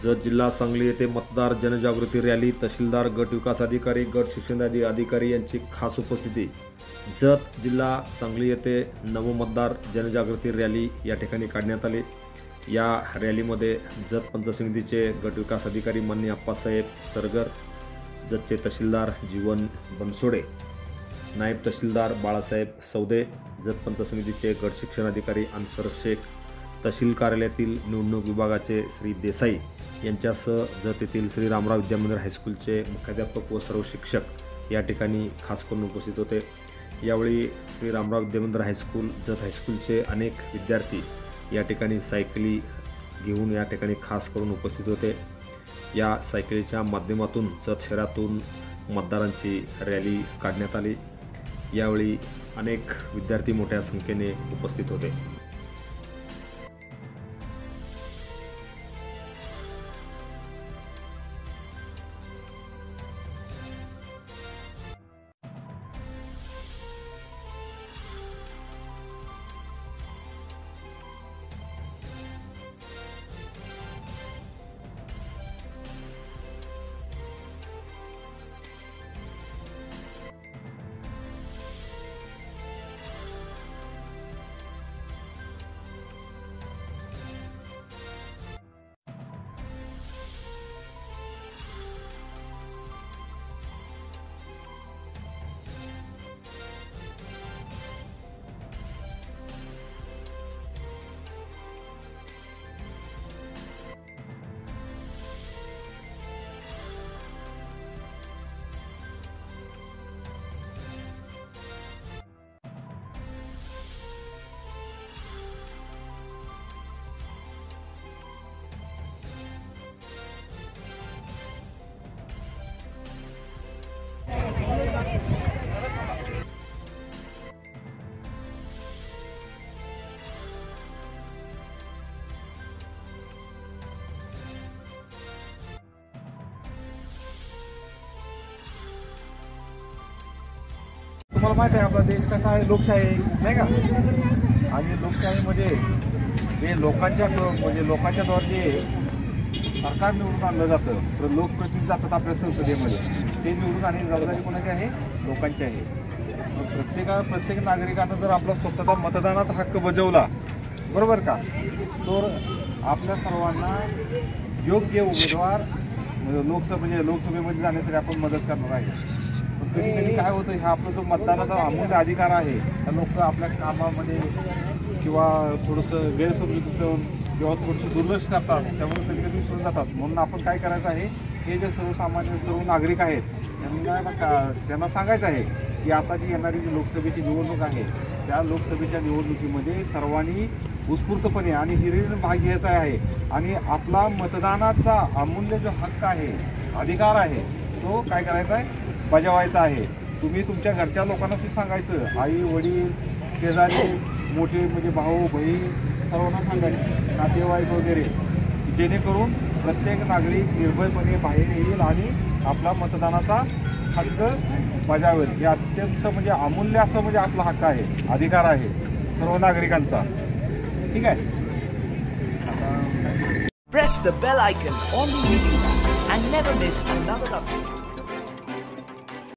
जत जिल्हा सांगली येथे मतदार जनजागृती रॅली, तहसीलदार, गट विकास अधिकारी, गट शिक्षण अधिकारी यांची खास उपस्थिती। जत जिल्हा सांगली येथे नवमतदार जनजागृती रॅली या ठिकाणी काढण्यात आली। या रॅलीमध्ये जत पंचायत समितीचे गट विकास अधिकारी माननीय अप्पासाहेब सरगर, जतचे तहसीलदार जीवन बनसोडे, नायब तहसीलदार बाळासाहेब सौदे, जत पंचायत समितीचे गट शिक्षण अधिकारी अन्सर शेख, तहसील कार्यालयातील निवडणूक विभागाचे श्री देसाई यांच्यासह जत येथील श्री रामराव विद्यामंदिर हायस्कूलचे मुख्याध्यापक व सर्व शिक्षक या ठिकाणी खास करून उपस्थित होते। यावेळी श्री रामराव विद्यामंदिर हायस्कूल जत हायस्कूलचे अनेक विद्यार्थी या ठिकाणी सायकली घेऊन या ठिकाणी खास करून उपस्थित होते। या सायकलीच्या माध्यमातून जत शहरातून मतदारांची रॅली काढण्यात आली। यावेळी अनेक विद्यार्थी मोठ्या संख्येने उपस्थित होते। तुम्हाला माहिती आहे आपला देश कसा आहे, लोकशाही नाही का। आणि लोकशाहीमध्ये हे लोकांच्याद्वारे जे सरकार निवडून आणलं जातं, तर लोकप्रतिनिधी जातात आपल्या संसदेमध्ये, ते निवडून आणि जबाबदारी कोणाची आहे, लोकांची आहे। प्रत्येक नागरिकानं जर आपला स्वतःचा मतदानाचा हक्क बजावला, बरोबर का, तर आपल्या सर्वांना योग्य उमेदवार लोकसभेमध्ये जाण्यासाठी आपण मदत करणार आहे। कधी कधी काय होतं, हा आपला जो मतदानाचा अमूल्य अधिकार आहे, त्या लोक आपल्या कामामध्ये किंवा थोडंसं गैरसमजूत किंवा थोडंसं दुर्लक्ष करतात, त्यामुळे कधी कधी विसरून जातात। म्हणून आपण काय करायचं आहे, हे जे सर्व नागरिक आहेत त्यांना सांगायचं आहे की आता जी येणारी जी लोकसभेची निवडणूक आहे, त्या लोकसभेच्या निवडणुकीमध्ये सर्वांनी उत्स्फूर्तपणे आणि हिरिरीने भाग घ्यायचा आहे आणि आपला मतदानाचा अमूल्य जो हक्क आहे, अधिकार आहे, तो काय करायचा आहे, बजावायचा आहे। तुम्ही तुमच्या घरच्या लोकांना सांगायचं, आई वडील शेजारी मोठे म्हणजे भाऊ बहीण सर्वांना सांगायचं, नातेवाईक वगैरे, जेणेकरून प्रत्येक नागरिक निर्भयपणे बाहेर येईल आणि आपला मतदानाचा हक्क बजावेल। हे अत्यंत म्हणजे अमूल्य असं म्हणजे आपला हक्क आहे, अधिकार आहे सर्व नागरिकांचा। ठीक आहे। Press the bell icon on the YouTube and never miss another update.